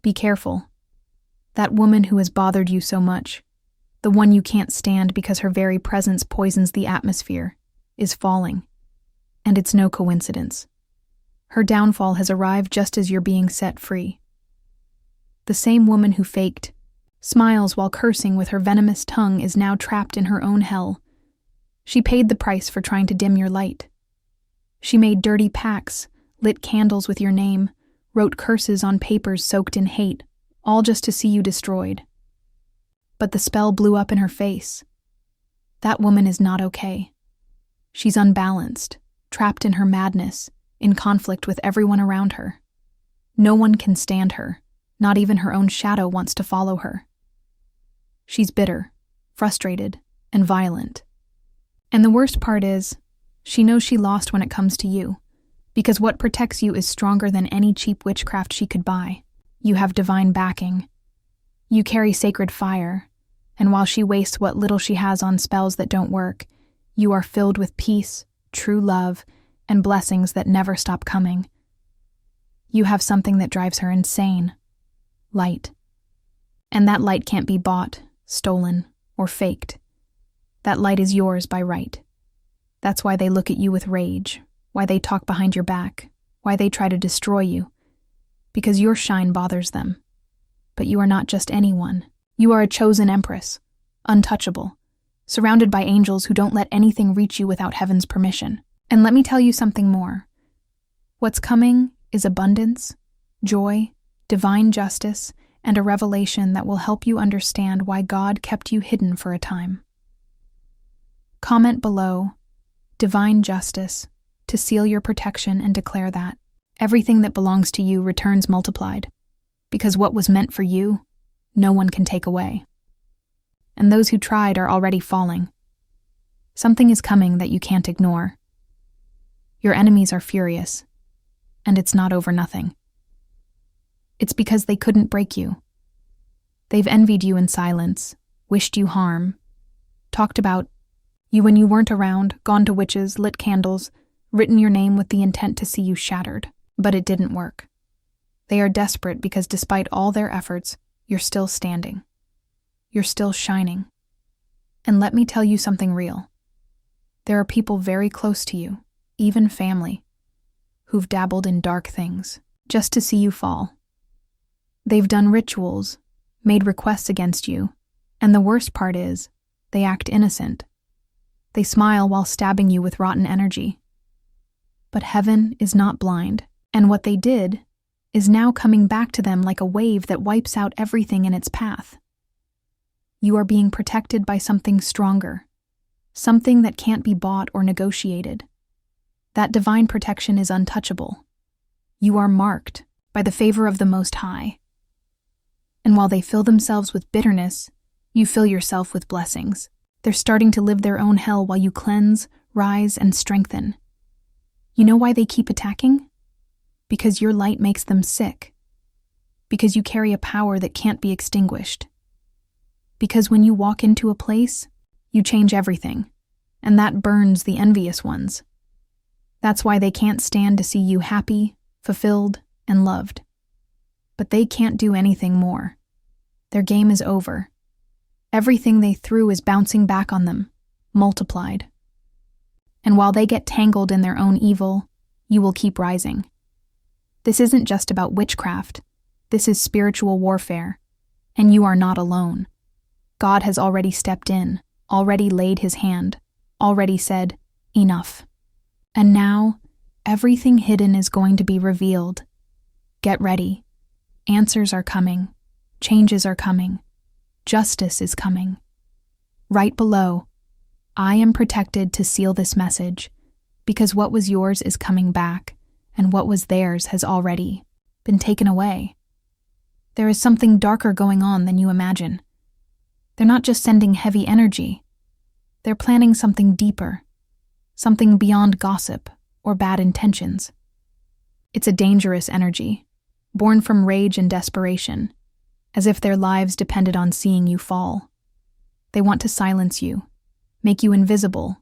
Be careful. That woman who has bothered you so much, the one you can't stand because her very presence poisons the atmosphere, is falling. And it's no coincidence. Her downfall has arrived just as you're being set free. The same woman who faked, smiles while cursing with her venomous tongue is now trapped in her own hell. She paid the price for trying to dim your light. She made dirty pacts, lit candles with your name, wrote curses on papers soaked in hate, all just to see you destroyed. But the spell blew up in her face. That woman is not okay. She's unbalanced, trapped in her madness, in conflict with everyone around her. No one can stand her, not even her own shadow wants to follow her. She's bitter, frustrated, and violent. And the worst part is, she knows she lost when it comes to you, because what protects you is stronger than any cheap witchcraft she could buy. You have divine backing. You carry sacred fire, and while she wastes what little she has on spells that don't work, you are filled with peace, true love, and blessings that never stop coming. You have something that drives her insane. Light. And that light can't be bought, stolen, or faked. That light is yours by right. That's why they look at you with rage, why they talk behind your back, why they try to destroy you. Because your shine bothers them. But you are not just anyone. You are a chosen empress, untouchable, surrounded by angels who don't let anything reach you without heaven's permission. And let me tell you something more. What's coming is abundance, joy, divine justice, and a revelation that will help you understand why God kept you hidden for a time. Comment below, divine justice, to seal your protection and declare that everything that belongs to you returns multiplied, because what was meant for you, no one can take away. And those who tried are already falling. Something is coming that you can't ignore. Your enemies are furious, and it's not over nothing. It's because they couldn't break you. They've envied you in silence, wished you harm, talked about you when you weren't around, gone to witches, lit candles, written your name with the intent to see you shattered. But it didn't work. They are desperate because despite all their efforts, you're still standing. You're still shining. And let me tell you something real. There are people very close to you, even family, who've dabbled in dark things just to see you fall. They've done rituals, made requests against you, and the worst part is, they act innocent. They smile while stabbing you with rotten energy. But heaven is not blind, and what they did is now coming back to them like a wave that wipes out everything in its path. You are being protected by something stronger, something that can't be bought or negotiated. That divine protection is untouchable. You are marked by the favor of the Most High. And while they fill themselves with bitterness, you fill yourself with blessings. They're starting to live their own hell while you cleanse, rise, and strengthen. You know why they keep attacking? Because your light makes them sick. Because you carry a power that can't be extinguished. Because when you walk into a place, you change everything, and that burns the envious ones. That's why they can't stand to see you happy, fulfilled, and loved. But they can't do anything more. Their game is over. Everything they threw is bouncing back on them, multiplied. And while they get tangled in their own evil, you will keep rising. This isn't just about witchcraft. This is spiritual warfare, and you are not alone. God has already stepped in, already laid his hand, already said, enough. And now, everything hidden is going to be revealed. Get ready. Answers are coming. Changes are coming. Justice is coming. Right below, I am protected to seal this message, because what was yours is coming back, and what was theirs has already been taken away. There is something darker going on than you imagine. They're not just sending heavy energy. They're planning something deeper, something beyond gossip or bad intentions. It's a dangerous energy, born from rage and desperation, as if their lives depended on seeing you fall. They want to silence you, make you invisible,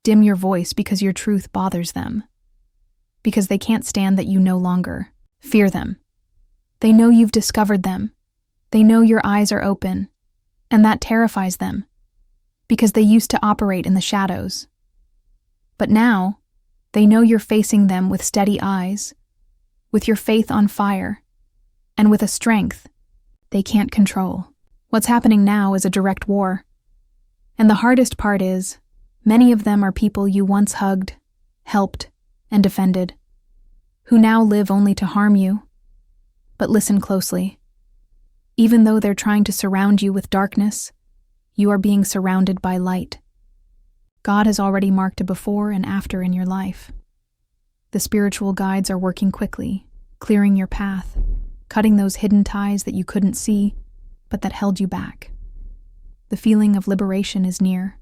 dim your voice because your truth bothers them, because they can't stand that you no longer fear them. They know you've discovered them. They know your eyes are open, and that terrifies them, because they used to operate in the shadows. But now, they know you're facing them with steady eyes, with your faith on fire, and with a strength they can't control. What's happening now is a direct war. And the hardest part is, many of them are people you once hugged, helped, and defended, who now live only to harm you. But listen closely. Even though they're trying to surround you with darkness, you are being surrounded by light. God has already marked a before and after in your life. The spiritual guides are working quickly, clearing your path, cutting those hidden ties that you couldn't see, but that held you back. The feeling of liberation is near,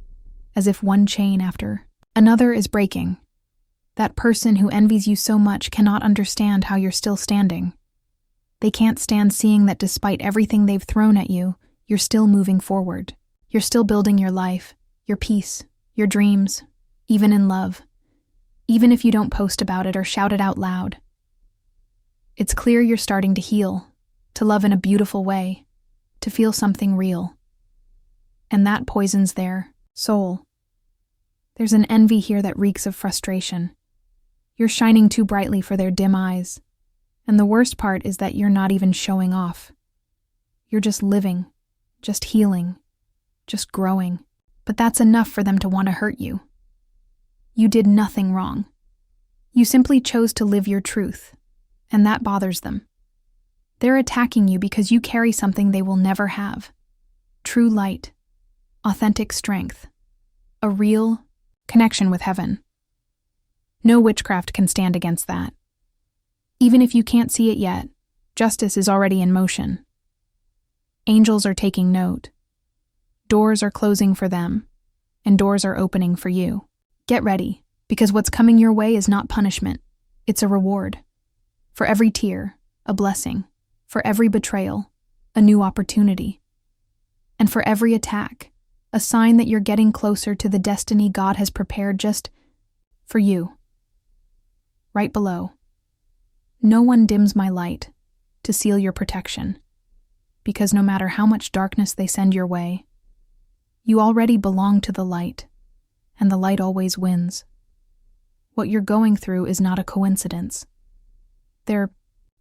as if one chain after another is breaking. That person who envies you so much cannot understand how you're still standing. They can't stand seeing that despite everything they've thrown at you, you're still moving forward. You're still building your life, your peace, your dreams, even in love, even if you don't post about it or shout it out loud. It's clear you're starting to heal, to love in a beautiful way, to feel something real. And that poisons their soul. There's an envy here that reeks of frustration. You're shining too brightly for their dim eyes. And the worst part is that you're not even showing off. You're just living, just healing, just growing. But that's enough for them to want to hurt you. You did nothing wrong. You simply chose to live your truth, and that bothers them. They're attacking you because you carry something they will never have. True light, authentic strength, a real connection with heaven. No witchcraft can stand against that. Even if you can't see it yet, justice is already in motion. Angels are taking note. Doors are closing for them, and doors are opening for you. Get ready, because what's coming your way is not punishment. It's a reward. For every tear, a blessing. For every betrayal, a new opportunity. And for every attack, a sign that you're getting closer to the destiny God has prepared just for you. Right below. No one dims my light to seal your protection, because no matter how much darkness they send your way, you already belong to the light, and the light always wins. What you're going through is not a coincidence. They're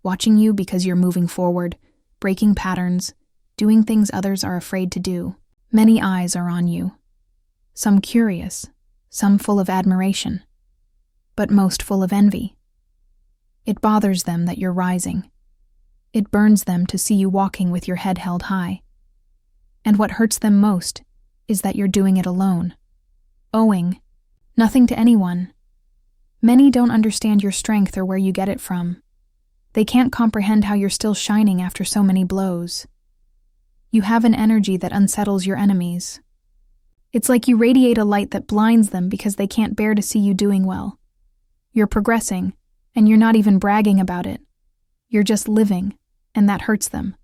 watching you because you're moving forward, breaking patterns, doing things others are afraid to do. Many eyes are on you, some curious, some full of admiration, but most full of envy. It bothers them that you're rising. It burns them to see you walking with your head held high. And what hurts them most is that you're doing it alone, owing nothing to anyone. Many don't understand your strength or where you get it from. They can't comprehend how you're still shining after so many blows. You have an energy that unsettles your enemies. It's like you radiate a light that blinds them because they can't bear to see you doing well. You're progressing, and you're not even bragging about it. You're just living, and that hurts them.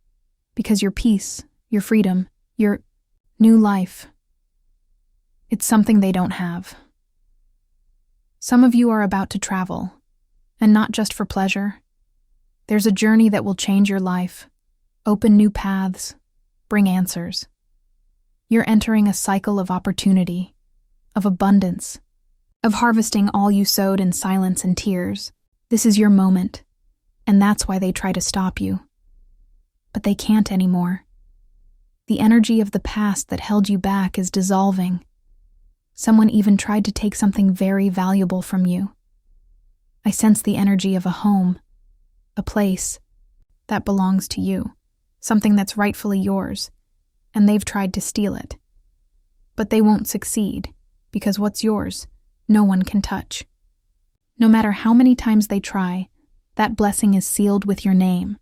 Because your peace, your freedom, your new life, it's something they don't have. Some of you are about to travel, and not just for pleasure. There's a journey that will change your life, open new paths, bring answers. You're entering a cycle of opportunity, of abundance, of harvesting all you sowed in silence and tears. This is your moment, and that's why they try to stop you. But they can't anymore. The energy of the past that held you back is dissolving. Someone even tried to take something very valuable from you. I sense the energy of a home, a place that belongs to you, something that's rightfully yours, and they've tried to steal it. But they won't succeed, because what's yours, no one can touch. No matter how many times they try, that blessing is sealed with your name.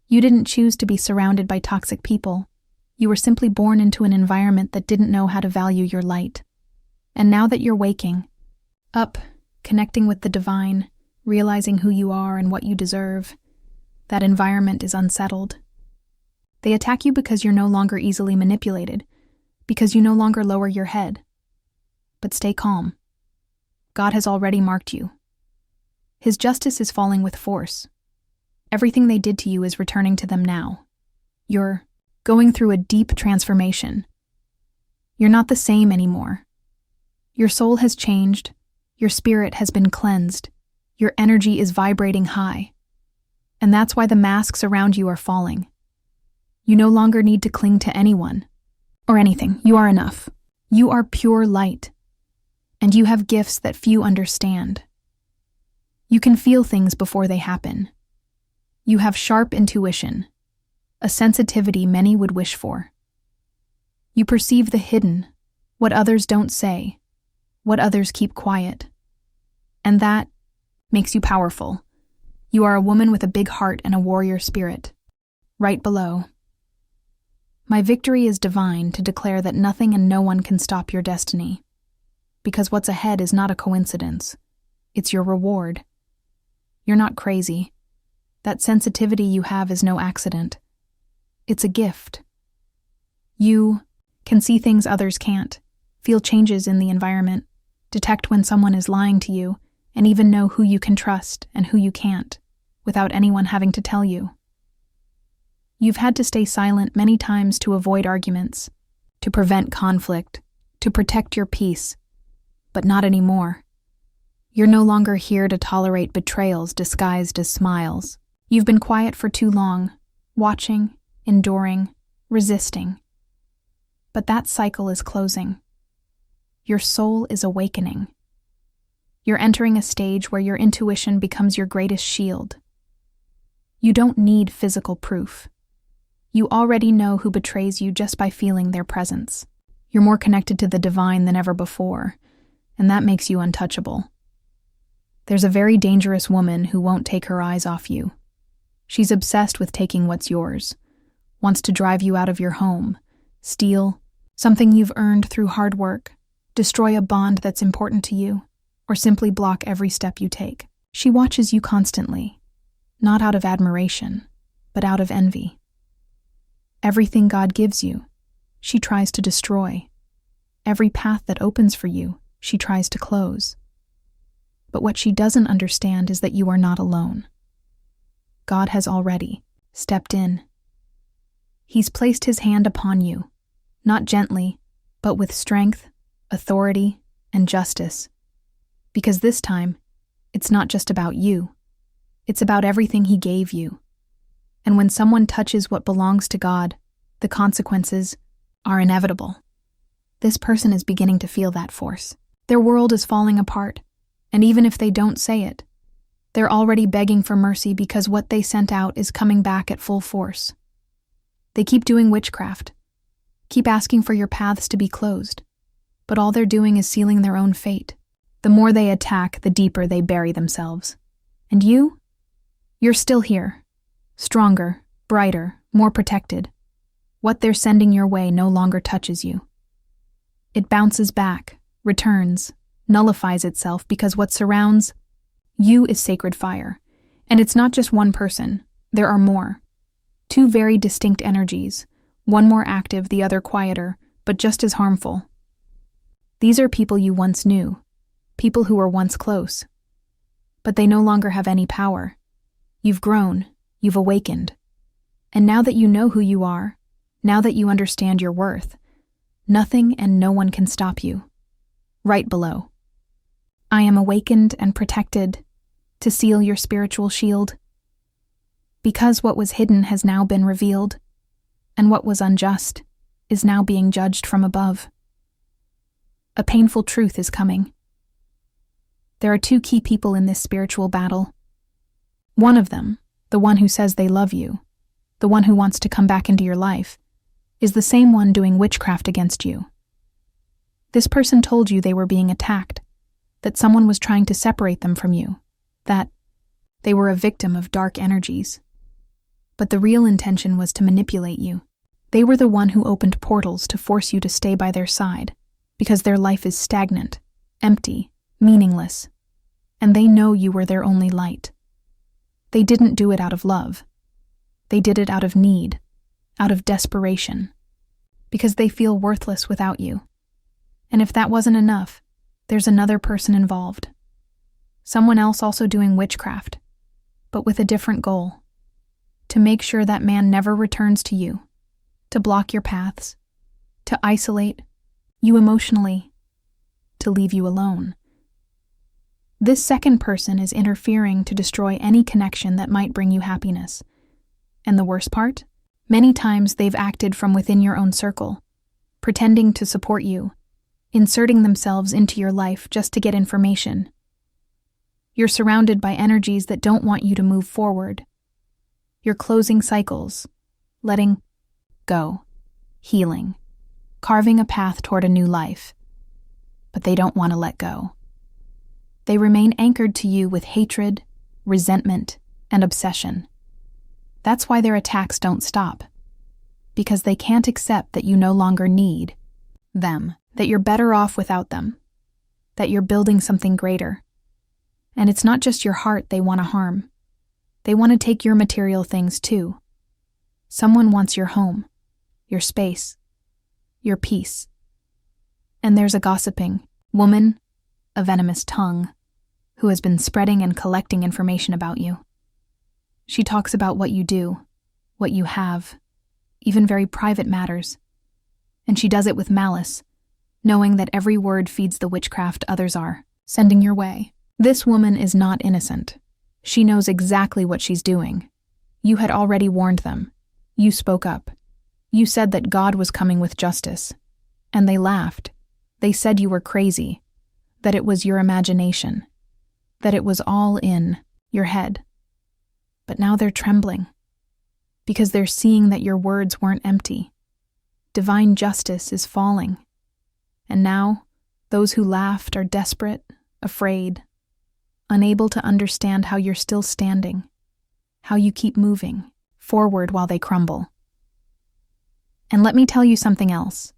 You didn't choose to be surrounded by toxic people. You were simply born into an environment that didn't know how to value your light. And now that you're waking up, connecting with the divine, realizing who you are and what you deserve, that environment is unsettled. They attack you because you're no longer easily manipulated, because you no longer lower your head. But stay calm. God has already marked you. His justice is falling with force. Everything they did to you is returning to them now. You're going through a deep transformation. You're not the same anymore. Your soul has changed, your spirit has been cleansed, your energy is vibrating high. And that's why the masks around you are falling. You no longer need to cling to anyone or anything. You are enough. You are pure light. And you have gifts that few understand. You can feel things before they happen. You have sharp intuition, a sensitivity many would wish for. You perceive the hidden, what others don't say, what others keep quiet. And that makes you powerful. You are a woman with a big heart and a warrior spirit. Right below. My victory is divine to declare that nothing and no one can stop your destiny. Because what's ahead is not a coincidence. It's your reward. You're not crazy. That sensitivity you have is no accident. It's a gift. You can see things others can't, feel changes in the environment, detect when someone is lying to you, and even know who you can trust and who you can't, without anyone having to tell you. You've had to stay silent many times to avoid arguments, to prevent conflict, to protect your peace, but not anymore. You're no longer here to tolerate betrayals disguised as smiles. You've been quiet for too long, watching, enduring, resisting. But that cycle is closing. Your soul is awakening. You're entering a stage where your intuition becomes your greatest shield. You don't need physical proof. You already know who betrays you just by feeling their presence. You're more connected to the divine than ever before, and that makes you untouchable. There's a very dangerous woman who won't take her eyes off you. She's obsessed with taking what's yours, wants to drive you out of your home, steal something you've earned through hard work, destroy a bond that's important to you, or simply block every step you take. She watches you constantly, not out of admiration, but out of envy. Everything God gives you, she tries to destroy. Every path that opens for you, she tries to close. But what she doesn't understand is that you are not alone. God has already stepped in. He's placed his hand upon you, not gently, but with strength, authority, and justice. Because this time, it's not just about you. It's about everything he gave you. And when someone touches what belongs to God, the consequences are inevitable. This person is beginning to feel that force. Their world is falling apart, and even if they don't say it, they're already begging for mercy because what they sent out is coming back at full force. They keep doing witchcraft, keep asking for your paths to be closed, but all they're doing is sealing their own fate. The more they attack, the deeper they bury themselves. And you're still here, stronger, brighter, more protected. What they're sending your way no longer touches you. It bounces back, returns, nullifies itself because what surrounds you is sacred fire. And it's not just one person, there are more. Two very distinct energies, one more active, the other quieter, but just as harmful. These are people you once knew, people who were once close. But they no longer have any power. You've grown, you've awakened. And now that you know who you are, now that you understand your worth, nothing and no one can stop you. Right below. I am awakened and protected to seal your spiritual shield. Because what was hidden has now been revealed, and what was unjust is now being judged from above. A painful truth is coming. There are two key people in this spiritual battle. One of them, the one who says they love you, the one who wants to come back into your life, is the same one doing witchcraft against you. This person told you they were being attacked, that someone was trying to separate them from you, that they were a victim of dark energies. But the real intention was to manipulate you. They were the one who opened portals to force you to stay by their side, because their life is stagnant, empty, meaningless, and they know you were their only light. They didn't do it out of love. They did it out of need, out of desperation, because they feel worthless without you. And if that wasn't enough, there's another person involved. Someone else also doing witchcraft, but with a different goal. to make sure that man never returns to you, to block your paths, to isolate you emotionally, to leave you alone. This second person is interfering to destroy any connection that might bring you happiness. And the worst part? Many times they've acted from within your own circle, pretending to support you, inserting themselves into your life just to get information. You're surrounded by energies that don't want you to move forward. You're closing cycles, letting go, healing, carving a path toward a new life. But they don't want to let go. They remain anchored to you with hatred, resentment, and obsession. That's why their attacks don't stop. Because they can't accept that you no longer need them, that you're better off without them, that you're building something greater. And it's not just your heart they want to harm. They want to take your material things too. Someone wants your home, your space, your peace. And there's a gossiping woman, a venomous tongue, who has been spreading and collecting information about you. She talks about what you do, what you have, even very private matters. And she does it with malice, knowing that every word feeds the witchcraft others are sending your way. This woman is not innocent. She knows exactly what she's doing. You had already warned them. You spoke up. You said that God was coming with justice. And they laughed. They said you were crazy, that it was your imagination, that it was all in your head. But now they're trembling, because they're seeing that your words weren't empty. Divine justice is falling. And now, those who laughed are desperate, afraid, unable to understand how you're still standing, how you keep moving forward while they crumble. And let me tell you something else.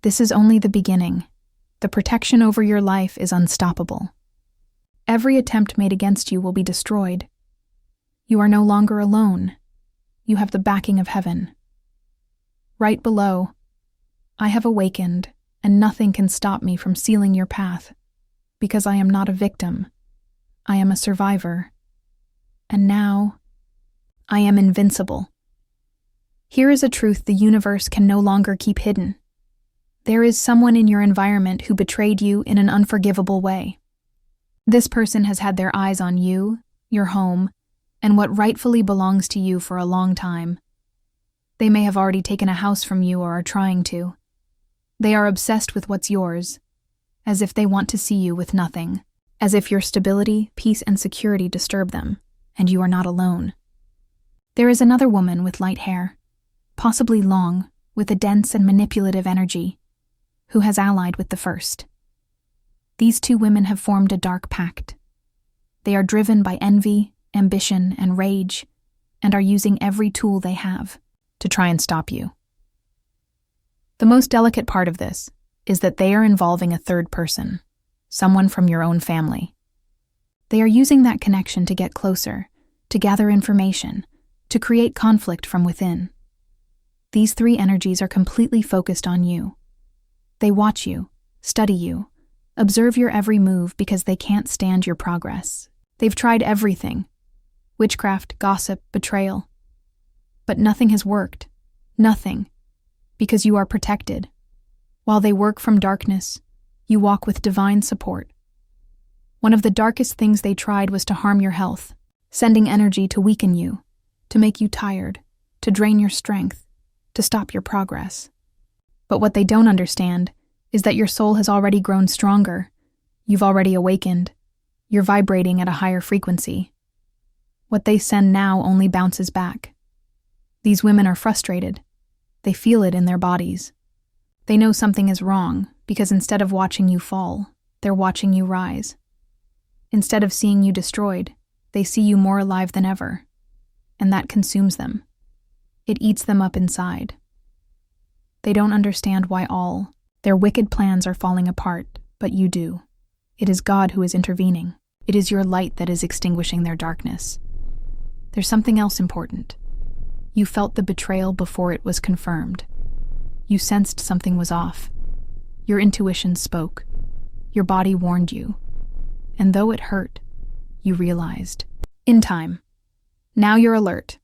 This is only the beginning. The protection over your life is unstoppable. Every attempt made against you will be destroyed. You are no longer alone. You have the backing of heaven. Right below, I have awakened, and nothing can stop me from sealing your path, because I am not a victim. I am a survivor. And now, I am invincible. Here is a truth the universe can no longer keep hidden. There is someone in your environment who betrayed you in an unforgivable way. This person has had their eyes on you, your home, and what rightfully belongs to you for a long time. They may have already taken a house from you or are trying to. They are obsessed with what's yours, as if they want to see you with nothing, as if your stability, peace, and security disturb them, and you are not alone. There is another woman with light hair, possibly long, with a dense and manipulative energy, who has allied with the first. These two women have formed a dark pact. They are driven by envy, ambition, and rage, and are using every tool they have to try and stop you. The most delicate part of this is that they are involving a third person, someone from your own family. They are using that connection to get closer, to gather information, to create conflict from within. These three energies are completely focused on you. They watch you, study you, observe your every move because they can't stand your progress. They've tried everything: witchcraft, gossip, betrayal. But nothing has worked. Nothing. Because you are protected. While they work from darkness, you walk with divine support. One of the darkest things they tried was to harm your health, sending energy to weaken you, to make you tired, to drain your strength, to stop your progress. But what they don't understand is that your soul has already grown stronger. You've already awakened. You're vibrating at a higher frequency. What they send now only bounces back. These women are frustrated. They feel it in their bodies. They know something is wrong because instead of watching you fall, they're watching you rise. Instead of seeing you destroyed, they see you more alive than ever. And that consumes them. It eats them up inside. They don't understand why all their wicked plans are falling apart, but you do. It is God who is intervening. It is your light that is extinguishing their darkness. There's something else important. You felt the betrayal before it was confirmed. You sensed something was off. Your intuition spoke. Your body warned you. And though it hurt, you realized. In time. Now you're alert.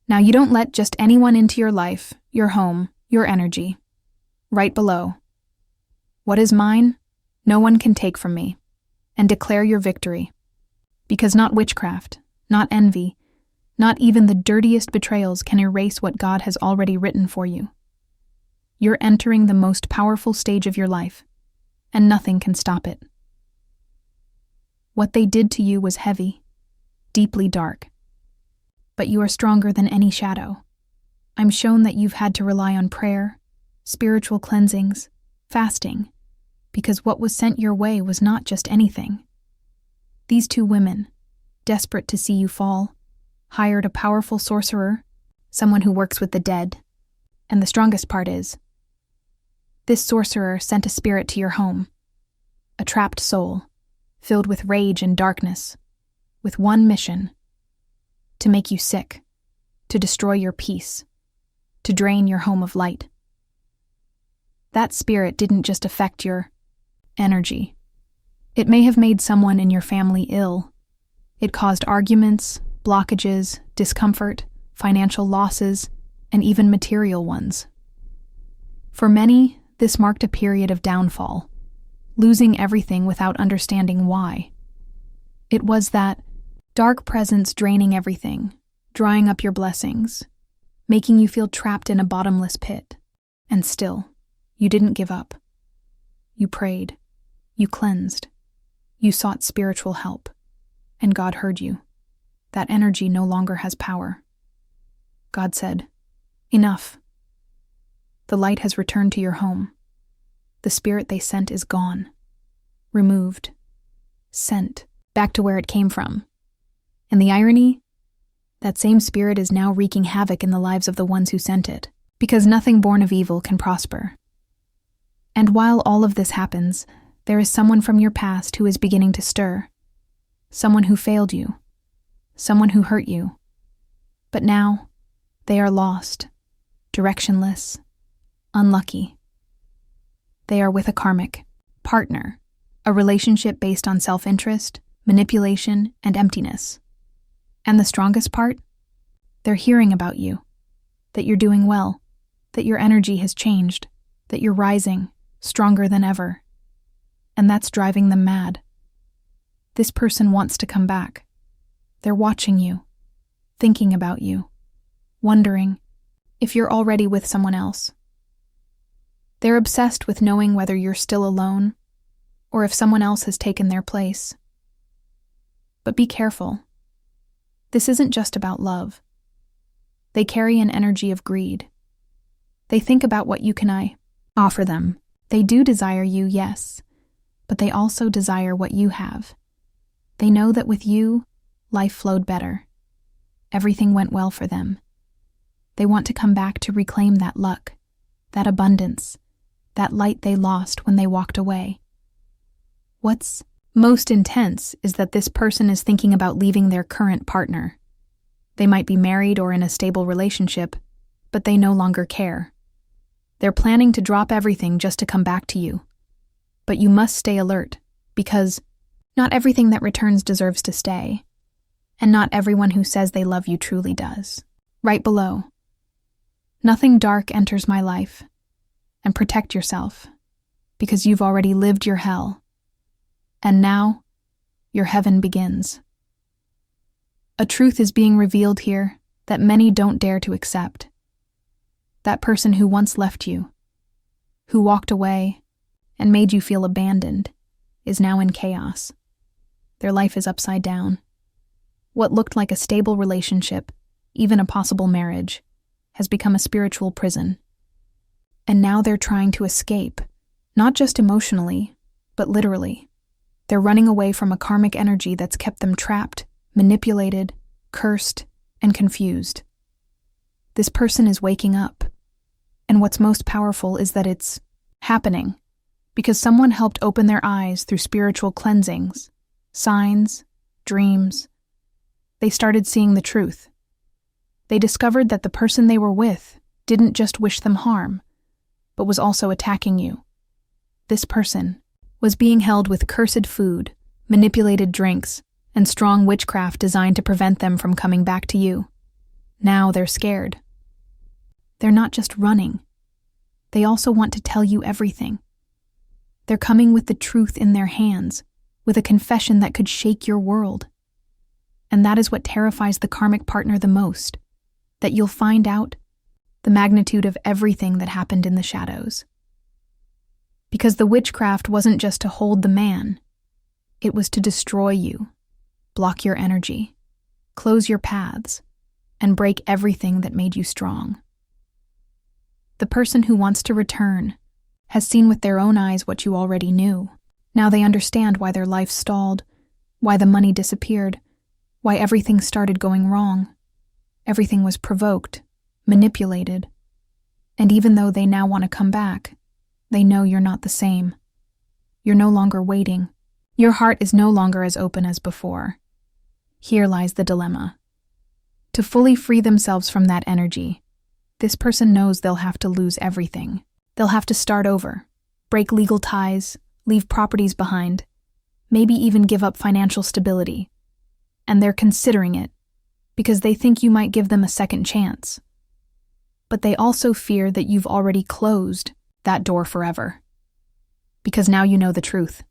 Now you don't let just anyone into your life, your home, your energy. Right below. What is mine, no one can take from me. And declare your victory. Because not witchcraft, not envy, not even the dirtiest betrayals can erase what God has already written for you. You're entering the most powerful stage of your life, and nothing can stop it. What they did to you was heavy, deeply dark. But you are stronger than any shadow. I'm shown that you've had to rely on prayer, spiritual cleansings, fasting, because what was sent your way was not just anything. These two women, desperate to see you fall, hired a powerful sorcerer, someone who works with the dead. And the strongest part is, this sorcerer sent a spirit to your home, a trapped soul, filled with rage and darkness, with one mission: to make you sick, to destroy your peace, to drain your home of light. That spirit didn't just affect your energy. It may have made someone in your family ill. It caused arguments, blockages, discomfort, financial losses, and even material ones. For many, this marked a period of downfall, losing everything without understanding why. It was that dark presence draining everything, drying up your blessings, making you feel trapped in a bottomless pit. And still, you didn't give up. You prayed. You cleansed. You sought spiritual help. And God heard you. That energy no longer has power. God said, "Enough. The light has returned to your home. The spirit they sent is gone. Removed. Sent. Back to where it came from." And the irony? That same spirit is now wreaking havoc in the lives of the ones who sent it, because nothing born of evil can prosper. And while all of this happens, there is someone from your past who is beginning to stir. Someone who failed you. Someone who hurt you. But now, they are lost, directionless, unlucky. They are with a karmic partner, a relationship based on self-interest, manipulation, and emptiness. And the strongest part? They're hearing about you, that you're doing well, that your energy has changed, that you're rising, stronger than ever. And that's driving them mad. This person wants to come back. They're watching you, thinking about you, wondering if you're already with someone else. They're obsessed with knowing whether you're still alone or if someone else has taken their place. But be careful. This isn't just about love. They carry an energy of greed. They think about what you can offer them. They do desire you, yes, but they also desire what you have. They know that with you, life flowed better. Everything went well for them. They want to come back to reclaim that luck, that abundance, that light they lost when they walked away. What's most intense is that this person is thinking about leaving their current partner. They might be married or in a stable relationship, but they no longer care. They're planning to drop everything just to come back to you. But you must stay alert, because not everything that returns deserves to stay, and not everyone who says they love you truly does. Right below. Nothing dark enters my life, and protect yourself, because you've already lived your hell. And now, your heaven begins. A truth is being revealed here that many don't dare to accept. That person who once left you, who walked away and made you feel abandoned, is now in chaos. Their life is upside down. What looked like a stable relationship, even a possible marriage, has become a spiritual prison. And now they're trying to escape, not just emotionally, but literally. They're running away from a karmic energy that's kept them trapped, manipulated, cursed, and confused. This person is waking up. And what's most powerful is that it's happening because someone helped open their eyes through spiritual cleansings, signs, dreams. They started seeing the truth. They discovered that the person they were with didn't just wish them harm, but was also attacking you. This person was being held with cursed food, manipulated drinks, and strong witchcraft designed to prevent them from coming back to you. Now they're scared. They're not just running. They also want to tell you everything. They're coming with the truth in their hands, with a confession that could shake your world. And that is what terrifies the karmic partner the most, that you'll find out the magnitude of everything that happened in the shadows. Because the witchcraft wasn't just to hold the man, it was to destroy you, block your energy, close your paths, and break everything that made you strong. The person who wants to return has seen with their own eyes what you already knew. Now they understand why their life stalled, why the money disappeared, why everything started going wrong. Everything was provoked, manipulated. And even though they now want to come back, they know you're not the same. You're no longer waiting. Your heart is no longer as open as before. Here lies the dilemma. To fully free themselves from that energy, this person knows they'll have to lose everything. They'll have to start over, break legal ties, leave properties behind, maybe even give up financial stability. And they're considering it because they think you might give them a second chance. But they also fear that you've already closed that door forever. Because now you know the truth.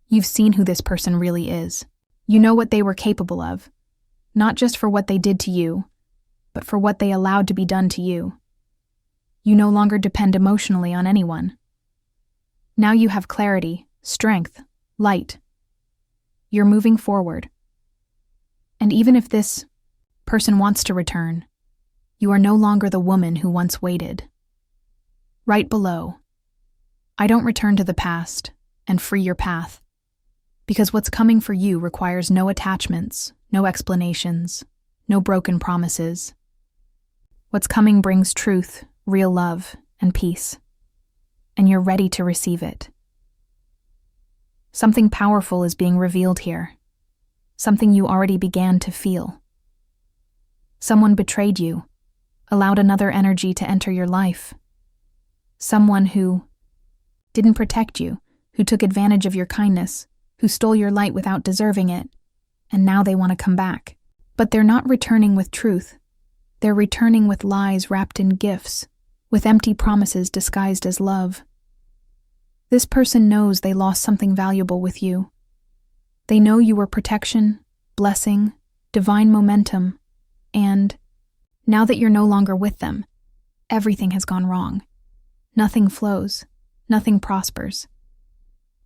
You've seen who this person really is. You know what they were capable of, not just for what they did to you, but for what they allowed to be done to you. You no longer depend emotionally on anyone. Now you have clarity, strength, light. You're moving forward. And even if this person wants to return, you are no longer the woman who once waited. Right below, I don't return to the past and free your path, because what's coming for you requires no attachments, no explanations, no broken promises. What's coming brings truth, real love, and peace, and you're ready to receive it. Something powerful is being revealed here, something you already began to feel. Someone betrayed you, allowed another energy to enter your life. Someone who didn't protect you, who took advantage of your kindness, who stole your light without deserving it, and now they want to come back. But they're not returning with truth. They're returning with lies wrapped in gifts, with empty promises disguised as love. This person knows they lost something valuable with you. They know you were protection, blessing, divine momentum, and now that you're no longer with them, everything has gone wrong. Nothing flows, nothing prospers.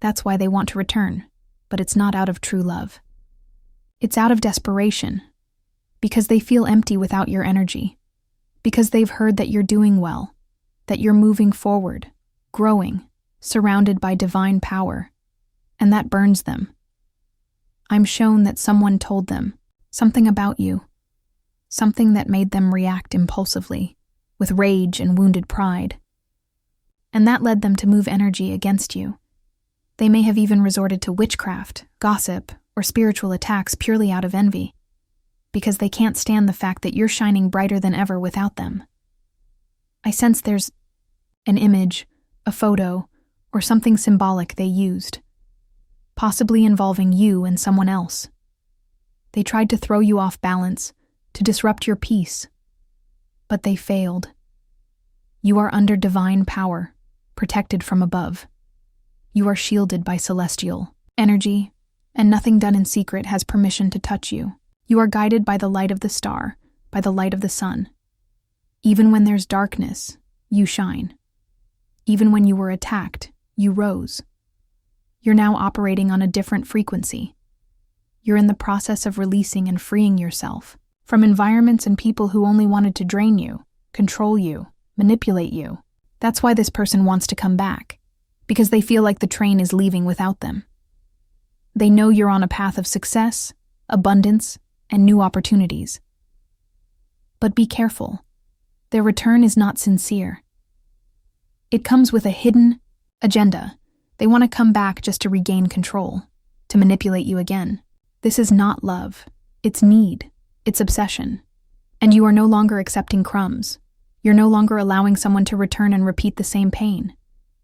That's why they want to return, but it's not out of true love. It's out of desperation, because they feel empty without your energy, because they've heard that you're doing well, that you're moving forward, growing, surrounded by divine power, and that burns them. I'm shown that someone told them something about you, something that made them react impulsively, with rage and wounded pride. And that led them to move energy against you. They may have even resorted to witchcraft, gossip, or spiritual attacks purely out of envy, because they can't stand the fact that you're shining brighter than ever without them. I sense there's an image, a photo, or something symbolic they used, possibly involving you and someone else. They tried to throw you off balance, to disrupt your peace, but they failed. You are under divine power, protected from above. You are shielded by celestial energy, and nothing done in secret has permission to touch you. You are guided by the light of the star, by the light of the sun. Even when there's darkness, you shine. Even when you were attacked, you rose. You're now operating on a different frequency. You're in the process of releasing and freeing yourself from environments and people who only wanted to drain you, control you, manipulate you. That's why this person wants to come back, because they feel like the train is leaving without them. They know you're on a path of success, abundance, and new opportunities. But be careful. Their return is not sincere. It comes with a hidden agenda. They want to come back just to regain control, to manipulate you again. This is not love. It's need. It's obsession. And you are no longer accepting crumbs. You're no longer allowing someone to return and repeat the same pain.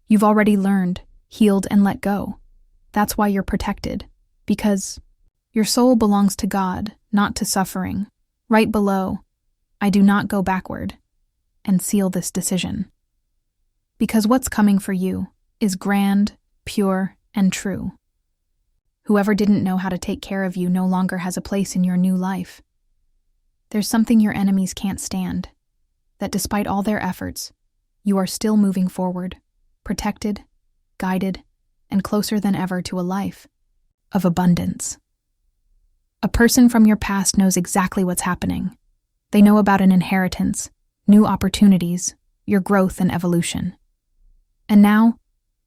You've already learned, healed, and let go. That's why you're protected, because your soul belongs to God, not to suffering. Right below, I do not go backward, and seal this decision. Because what's coming for you is grand, pure, and true. Whoever didn't know how to take care of you no longer has a place in your new life. There's something your enemies can't stand, that despite all their efforts, you are still moving forward, protected, guided, and closer than ever to a life of abundance. A person from your past knows exactly what's happening. They know about an inheritance, new opportunities, your growth and evolution. And now,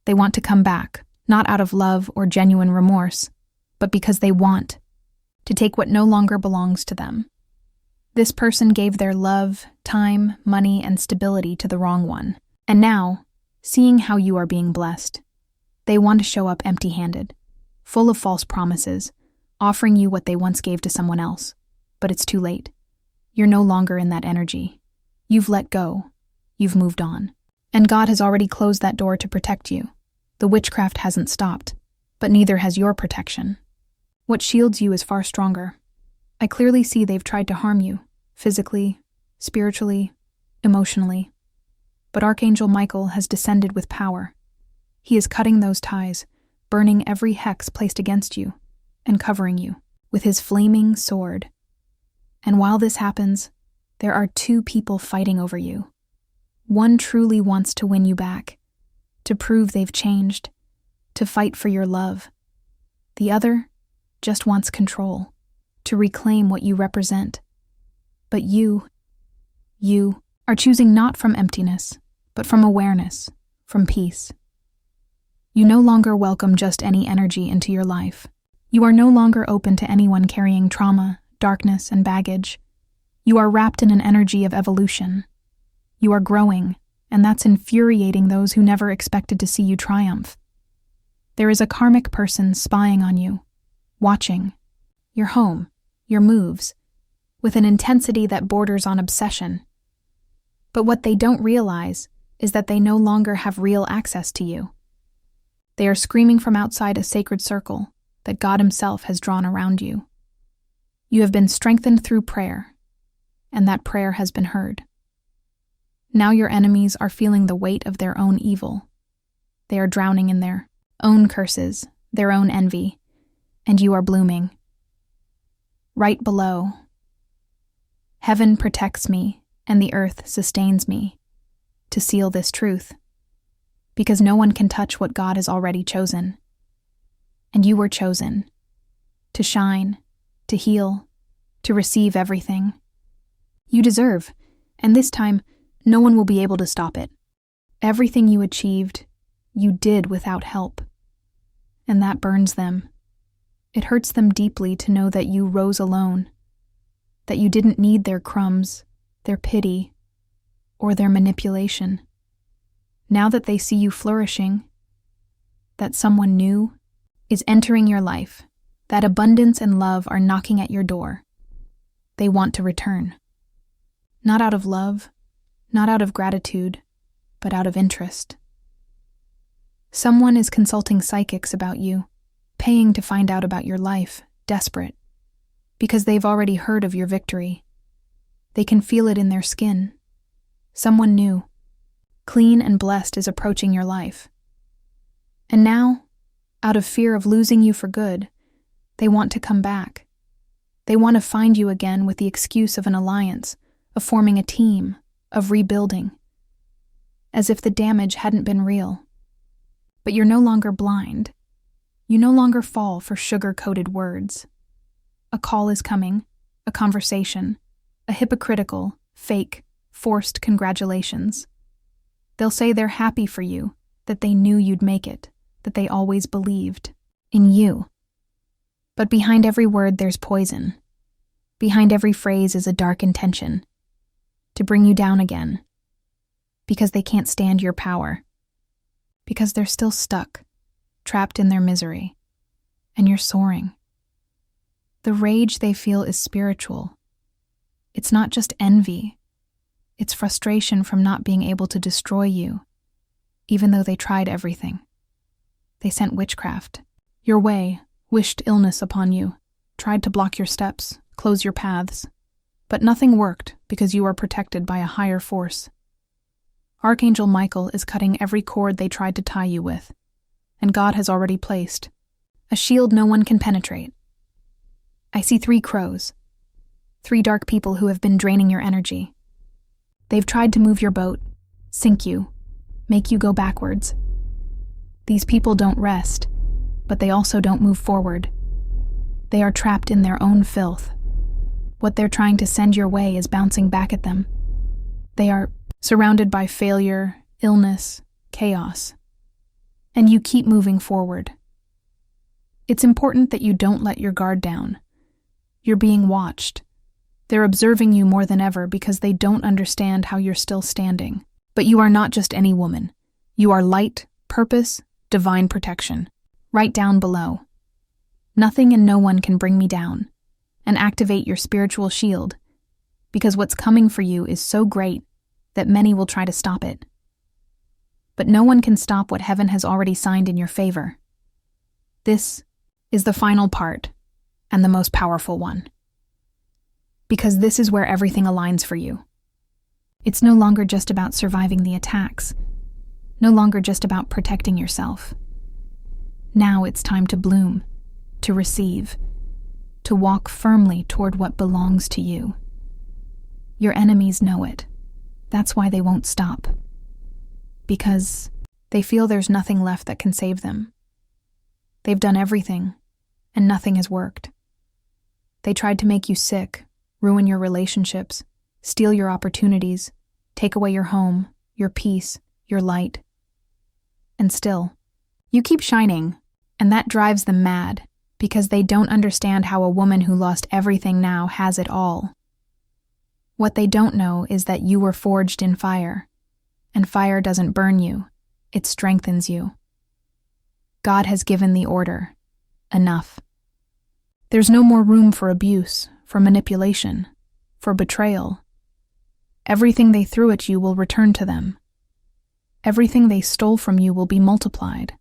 they want to come back, not out of love or genuine remorse, but because they want to take what no longer belongs to them. This person gave their love, time, money, and stability to the wrong one. And now, seeing how you are being blessed, they want to show up empty-handed, full of false promises, offering you what they once gave to someone else. But it's too late. You're no longer in that energy. You've let go. You've moved on. And God has already closed that door to protect you. The witchcraft hasn't stopped, but neither has your protection. What shields you is far stronger. I clearly see they've tried to harm you, physically, spiritually, emotionally. But Archangel Michael has descended with power. He is cutting those ties, burning every hex placed against you, and covering you with his flaming sword. And while this happens, there are two people fighting over you. One truly wants to win you back, to prove they've changed, to fight for your love. The other just wants control, to reclaim what you represent. But you are choosing not from emptiness, but from awareness, from peace. You no longer welcome just any energy into your life. You are no longer open to anyone carrying trauma, darkness, and baggage. You are wrapped in an energy of evolution. You are growing, and that's infuriating those who never expected to see you triumph. There is a karmic person spying on you, watching your home, your moves, with an intensity that borders on obsession. But what they don't realize is that they no longer have real access to you. They are screaming from outside a sacred circle that God Himself has drawn around you. You have been strengthened through prayer, and that prayer has been heard. Now your enemies are feeling the weight of their own evil. They are drowning in their own curses, their own envy, and you are blooming. Right below, heaven protects me and the earth sustains me, to seal this truth, because no one can touch what God has already chosen. And you were chosen to shine, to heal, to receive everything you deserve, and this time, no one will be able to stop it. Everything you achieved, you did without help, and that burns them. It hurts them deeply to know that you rose alone, that you didn't need their crumbs, their pity, or their manipulation. Now that they see you flourishing, that someone new is entering your life, that abundance and love are knocking at your door, they want to return. Not out of love, not out of gratitude, but out of interest. Someone is consulting psychics about you, paying to find out about your life, desperate, because they've already heard of your victory. They can feel it in their skin. Someone new, clean and blessed, is approaching your life. And now, out of fear of losing you for good, they want to come back. They want to find you again with the excuse of an alliance, of forming a team, of rebuilding, as if the damage hadn't been real. But you're no longer blind. You no longer fall for sugar-coated words. A call is coming, a conversation, a hypocritical, fake, forced congratulations. They'll say they're happy for you, that they knew you'd make it, that they always believed in you. But behind every word there's poison. Behind every phrase is a dark intention, to bring you down again, because they can't stand your power, because they're still stuck, trapped in their misery, and you're soaring. The rage they feel is spiritual. It's not just envy. It's frustration from not being able to destroy you, even though they tried everything. They sent witchcraft your way, wished illness upon you, tried to block your steps, close your paths. But nothing worked because you are protected by a higher force. Archangel Michael is cutting every cord they tried to tie you with, and God has already placed a shield no one can penetrate. I see 3 crows, 3 dark people who have been draining your energy. They've tried to move your boat, sink you, make you go backwards. These people don't rest, but they also don't move forward. They are trapped in their own filth. What they're trying to send your way is bouncing back at them. They are surrounded by failure, illness, chaos. And you keep moving forward. It's important that you don't let your guard down. You're being watched. They're observing you more than ever because they don't understand how you're still standing. But you are not just any woman. You are light, purpose, divine protection. Right down below. Nothing and no one can bring me down. And activate your spiritual shield, because what's coming for you is so great that many will try to stop it. But no one can stop what heaven has already signed in your favor. This is the final part, and the most powerful one. Because this is where everything aligns for you. It's no longer just about surviving the attacks, no longer just about protecting yourself. Now it's time to bloom, to receive, to walk firmly toward what belongs to you. Your enemies know it. That's why they won't stop. Because they feel there's nothing left that can save them. They've done everything, and nothing has worked. They tried to make you sick, ruin your relationships, steal your opportunities, take away your home, your peace, your light. And still, you keep shining, and that drives them mad. Because they don't understand how a woman who lost everything now has it all. What they don't know is that you were forged in fire, and fire doesn't burn you, it strengthens you. God has given the order. Enough. There's no more room for abuse, for manipulation, for betrayal. Everything they threw at you will return to them. Everything they stole from you will be multiplied.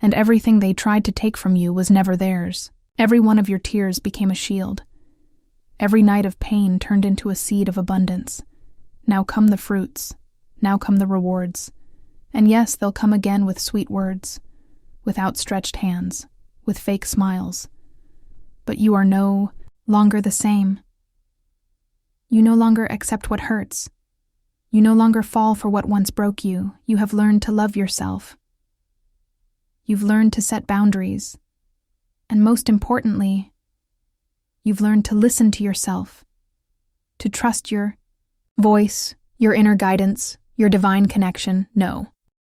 And everything they tried to take from you was never theirs. Every one of your tears became a shield. Every night of pain turned into a seed of abundance. Now come the fruits. Now come the rewards. And yes, they'll come again with sweet words, with outstretched hands, with fake smiles. But you are no longer the same. You no longer accept what hurts. You no longer fall for what once broke you. You have learned to love yourself. You've learned to set boundaries. And most importantly, you've learned to listen to yourself, to trust your voice, your inner guidance, your divine connection. No,